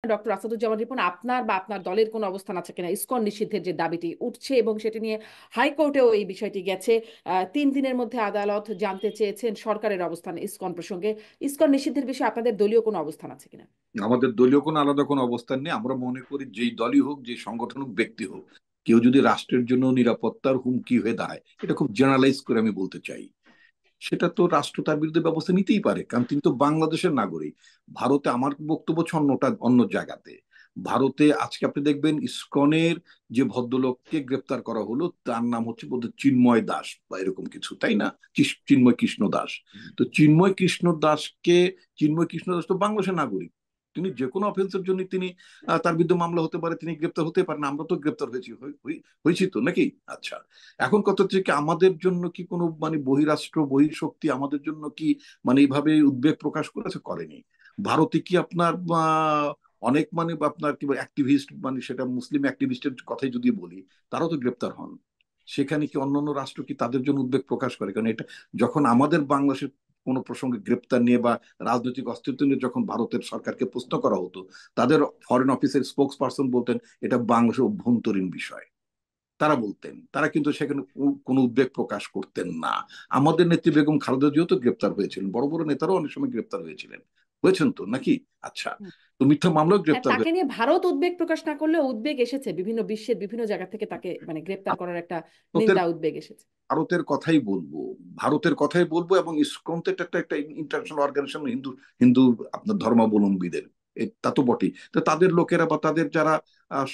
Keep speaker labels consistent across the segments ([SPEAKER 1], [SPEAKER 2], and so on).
[SPEAKER 1] Doctor Asaduzzaman Ripon, আপনার বা আপনার দলের কোনো অবস্থান আছে কিনা ইসকন নিষিদ্ধের যে দাবিটি উঠছে এবং সেটি নিয়ে হাইকোর্টেও এই বিষয়টি গেছে। 3 দিনের মধ্যে আদালত জানতে চেয়েছেন সরকারের অবস্থান ইসকন প্রসঙ্গে। ইসকন নিষিদ্ধের বিষয়ে আপনাদের দলীয় কোনো অবস্থান আছে কিনা?
[SPEAKER 2] আমাদের দলীয় কোনো আলাদা কোনো অবস্থান নেই। আমরা মনে করি যেই দলই হোক, যে সংগঠন হোক, ব্যক্তি হোক, কেউ যদি রাষ্ট্রের জন্য নিরাপত্তার হুমকি হয়ে দাঁড়ায়, এটা খুব জেনারেলাইজ করে আমি বলতে চাই, সেটা তো রাষ্ট্র তার বিরুদ্ধে ব্যবস্থা নিতেই পারে, কারণ তিনি তো বাংলাদেশের নাগরিক। ভারতে আমার বক্তব্য হচ্ছে অন্যটা, অন্য জায়গাতে। ভারতে আজকে আপনি দেখবেন ইসকনের যে ভদ্রলোককে গ্রেপ্তার করা হলো, তার নাম হচ্ছে বোধহয় চিন্ময় দাস বা এরকম কিছু, তাই না? চিন্ময় কৃষ্ণ দাস। তো চিন্ময় কৃষ্ণ দাস তো বাংলাদেশের নাগরিক। তিনি যে কোনো অফেন্সের জন্য তিনি তার বিরুদ্ধে মামলা হতে পারে, তিনি গ্রেপ্তার হতে পারেন। আমরা তো গ্রেপ্তার হয়েছি তো নাকি? আচ্ছা, এখন কথা হচ্ছে কি, আমাদের জন্য কি কোনো মানে বহিরাষ্ট্র বহিঃশক্তি আমাদের জন্য কি মানে এইভাবে উদ্বেগ প্রকাশ করেছে? করেনি। ভারতে কি আপনার অনেক মানে আপনার কি অ্যাক্টিভিস্ট, মানে সেটা মুসলিম অ্যাক্টিভিস্টের কথাই যদি বলি, তারাও তো গ্রেপ্তার হন। সেখানে কি অন্যান্য রাষ্ট্র কি তাদের জন্য উদ্বেগ প্রকাশ করে? কারণ এটা যখন আমাদের বাংলাদেশের কোনো প্রসঙ্গে গ্রেপ্তার নিয়ে বা রাজনৈতিক অস্তিত্ব নিয়ে যখন ভারতের সরকারকে প্রশ্ন করা হতো, তাদের ফরেন অফিসের স্পোক্স পার্সন বলতেন এটা বাংলাদেশের অভ্যন্তরীণ বিষয়। তারা বলতেন, তারা কিন্তু সেখানে কোনো উদ্বেগ প্রকাশ করতেন না। আমাদের নেত্রী বেগম খালেদা জিয়াও তো গ্রেপ্তার হয়েছিলেন, বড় বড় নেতারাও অনেক সময় গ্রেপ্তার হয়েছিলেন, হয়েছেন তো নাকি? আচ্ছা, তো মিথ্যা মামলাও
[SPEAKER 1] হ্যাঁ,
[SPEAKER 2] গ্রেপ্তার
[SPEAKER 1] তাকে
[SPEAKER 2] হয়েছে।
[SPEAKER 1] নিয়ে ভারত উদ্বেগ প্রকাশ না করলেও উদ্বেগ এসেছে বিভিন্ন বিশ্বের বিভিন্ন জায়গা থেকে, তাকে মানে গ্রেপ্তার করার একটা
[SPEAKER 2] ভারতের
[SPEAKER 1] নিন্দা উদ্বেগ এসেছে।
[SPEAKER 2] ভারতের কথাই বলবো, ভারতের কথাই বলবো। এবং ইসকন তো একটা একটা ইন্টারন্যাশনাল অর্গানাইজেশন, হিন্দু হিন্দু আপনার ধর্মাবলম্বীদের, তা তো বটেই। তো তাদের লোকেরা বা তাদের যারা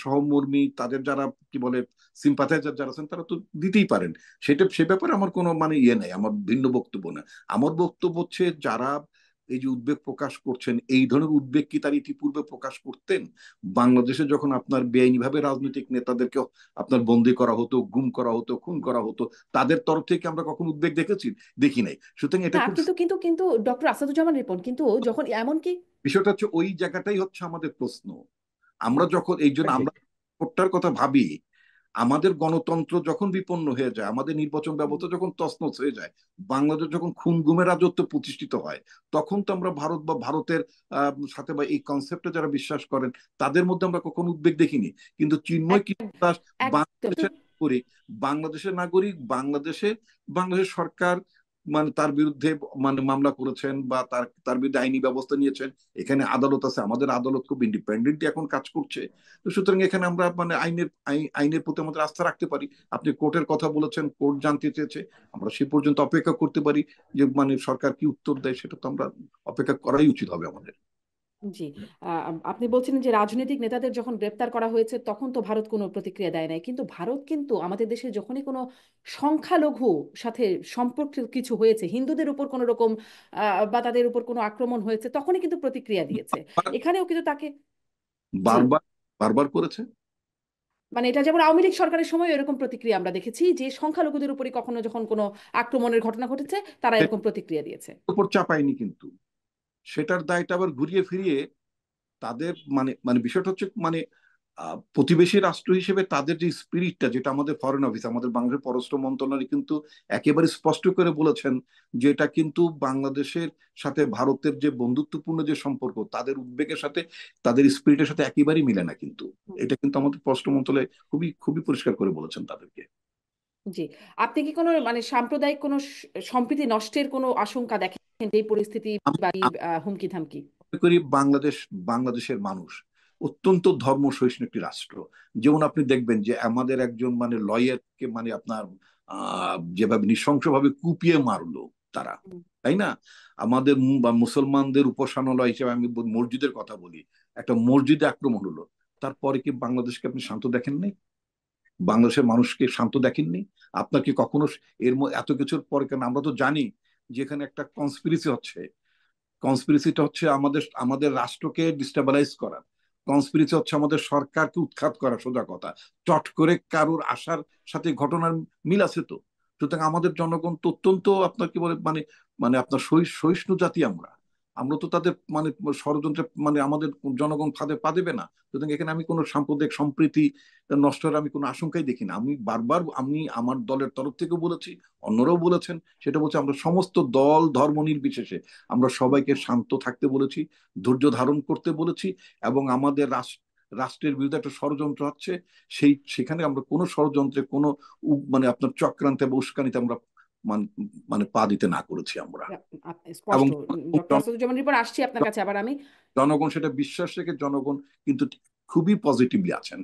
[SPEAKER 2] সহমর্মী, তাদের যারা কি বলে সিম্পাথাইজার যারা আছেন, তারা তো দিতেই পারেন। সে ব্যাপারে আমার কোনো মানে ইয়ে নেই, আমার ভিন্ন বক্তব্য না। আমার বক্তব্য হচ্ছে, যারা এই যে উদ্বেগ প্রকাশ করছেন, এই ধরনের উদ্বেগ কি তার ইতিপূর্বে প্রকাশ করতেন? বাংলাদেশে যখন আপনার বেআইনি ভাবে রাজনৈতিক নেতাদেরকে আপনার বন্দি করা হতো, গুম করা হতো, খুন করা হতো, তাদের তরফ থেকে আমরা কখন উদ্বেগ দেখেছি? দেখি নাই। সুতরাং এটা
[SPEAKER 1] না,
[SPEAKER 2] খুব
[SPEAKER 1] কিন্তু ডক্টর আসাদুজ্জামান রিপন, কিন্তু যখন এমনকি
[SPEAKER 2] বিষয়টা হচ্ছে, ওই জায়গাটাই হচ্ছে আমাদের প্রশ্ন। আমরা যখন এই জন্য আমরা ভোটটার কথা ভাবি, আমাদের গণতন্ত্র যখন বিপন্ন হয়ে যায়, আমাদের নির্বাচন ব্যবস্থা যখন তছনছ হয়ে যায়, বাংলাদেশ যখন খুন গুমের রাজত্ব প্রতিষ্ঠিত হয়, তখন তো আমরা ভারত বা ভারতের সাথে বা এই কনসেপ্টে যারা বিশ্বাস করেন, তাদের মধ্যে আমরা কখনো উদ্বেগ দেখিনি। কিন্তু চিন্ময় কৃষ্ণ দাস
[SPEAKER 1] একদম
[SPEAKER 2] বাংলাদেশের নাগরিক, বাংলাদেশে বাংলাদেশের সরকার মানে তার বিরুদ্ধে মানে মামলা করেছেন বা তার তার বিরুদ্ধে আইনি ব্যবস্থা নিয়েছেন। এখানে আদালত আছে, আমাদের আদালত খুব ইন্ডিপেন্ডেন্টলি এখন কাজ করছে। তো সুতরাং এখানে আমরা মানে আইনের প্রতি আমাদের আস্থা রাখতে পারি। আপনি কোর্টের কথা বলেছেন, কোর্ট জানতে চেয়েছে, আমরা সে পর্যন্ত অপেক্ষা করতে পারি যে মানে সরকার কি উত্তর দেয়, সেটা তো আমরা অপেক্ষা করাই উচিত হবে আমাদের।
[SPEAKER 1] জি। আপনি বলছিলেন যে রাজনৈতিক নেতাদের যখন গ্রেপ্তার করা হয়েছে তখন তো ভারত কোনো প্রতিক্রিয়া দেয় নাই, কিন্তু ভারত কিন্তু আমাদের দেশে যখনই কোনো সংখ্যালঘু সাথে সম্পর্কিত কিছু হয়েছে, হিন্দুদের উপর কোনো রকম বা তাদের উপর কোনো আক্রমণ হয়েছে, তখনই কিন্তু প্রতিক্রিয়া দিয়েছে। এখানেও কিন্তু তাকে, জি,
[SPEAKER 2] বারবার বারবার করেছে।
[SPEAKER 1] মানে এটা যেমন আওয়ামী লীগ সরকারের সময় এরকম প্রতিক্রিয়া আমরা দেখেছি যে সংখ্যালঘুদের উপরই কখনো যখন কোনো আক্রমণের ঘটনা ঘটেছে তারা এরকম প্রতিক্রিয়া দিয়েছে।
[SPEAKER 2] উপর চাপায়নি কিন্তু, সেটার দায়টা আবার ঘুরিয়ে ফিরিয়ে তাদের মানে মানে বিষয়টা হচ্ছে মানে প্রতিবেশী রাষ্ট্র হিসেবে তাদের যে স্পিরিটটা, যেটা আমাদের ফরেন অফিস, আমাদের বাংলাদেশের পররাষ্ট্র মন্ত্রণালয় কিন্তু একেবারে স্পষ্ট করে বলেছেন যে এটা কিন্তু বাংলাদেশের সাথে ভারতের যে বন্ধুত্বপূর্ণ যে সম্পর্ক, তাদের উদ্বেগের সাথে, তাদের স্পিরিটের সাথে একেবারেই মিলে না কিন্তু। এটা কিন্তু আমাদের পররাষ্ট্র মন্ত্রণালয় খুবই খুবই পরিষ্কার করে বলেছেন তাদেরকে।
[SPEAKER 1] জি। আপনি কি কোনো মানে সাম্প্রদায়িক কোনো সম্প্রীতি নষ্টের কোনো আশঙ্কা দেখেন এই পরিস্থিতি
[SPEAKER 2] আমি
[SPEAKER 1] বা এই
[SPEAKER 2] আমি
[SPEAKER 1] হুমকি ধামকি?
[SPEAKER 2] মনে করি বাংলাদেশের মানুষ অত্যন্ত ধর্ম সহিষ্ণু একটি রাষ্ট্র। যেমন আপনি দেখবেন যে আমাদের একজন মানে লয়ারকে মানে আপনার যেভাবে নৃশংসভাবে কুপিয়ে মারলো তারা,
[SPEAKER 1] হুম।
[SPEAKER 2] তাই না? আমাদের বা মুসলমানদের উপাসনালয় হিসেবে আমি মসজিদের কথা বলি, একটা মসজিদে আক্রমণ হলো, তারপরে কি বাংলাদেশকে আপনি শান্ত দেখেন নাই? বাংলাদেশের মানুষকে শান্ত দেখেননি? আপনার কি কখনো এত কিছুর পরে, কেন আমরা তো জানি যে এখানে একটা কনস্পিরেসি হচ্ছে। কনস্পিরেসিটা হচ্ছে আমাদের আমাদের রাষ্ট্রকে ডিস্টেবিলাইজ করা। কনস্পিরেসি হচ্ছে আমাদের সরকারকে উৎখাত করা, সোজা কথা। চট করে কারুর আশার সাথে ঘটনার মিল আছে তো। সুতরাং আমাদের জনগণ তো অত্যন্ত আপনার কি বলে মানে মানে আপনার সহিষ্ণু জাতি আমরা। আমরা তো তাদের মানে ষড়যন্ত্রে মানে আমাদের জনগণ ফাঁদে পা দেবে না। সুতরাং এখানে আমি কোনো সাম্প্রদায়িক সম্প্রীতি নষ্ট হওয়ার আমি কোনো আশঙ্কাই দেখি না। আমি বারবার আমি আমার দলের তরফ থেকে বলেছি, অন্যরাও বলেছেন, সেটা বলছে আমরা সমস্ত দল ধর্ম নির্বিশেষে আমরা সবাইকে শান্ত থাকতে বলেছি, ধৈর্য ধারণ করতে বলেছি, এবং আমাদের রাষ্ট্রের বিরুদ্ধে একটা ষড়যন্ত্র হচ্ছে, সেখানে আমরা কোনো ষড়যন্ত্রে কোনো মানে আপনার চক্রান্তে বা উস্কানিতে আমরা মানে পা দিতে না করেছি আমরা। এবং
[SPEAKER 1] স্পষ্ট। ডক্টর আসাদুজ্জামান রিপন, আসছি আপনার কাছে আবার আমি।
[SPEAKER 2] জনগণ সেটা বিশ্বাস রেখে জনগণ কিন্তু খুবই পজিটিভলি আছেন।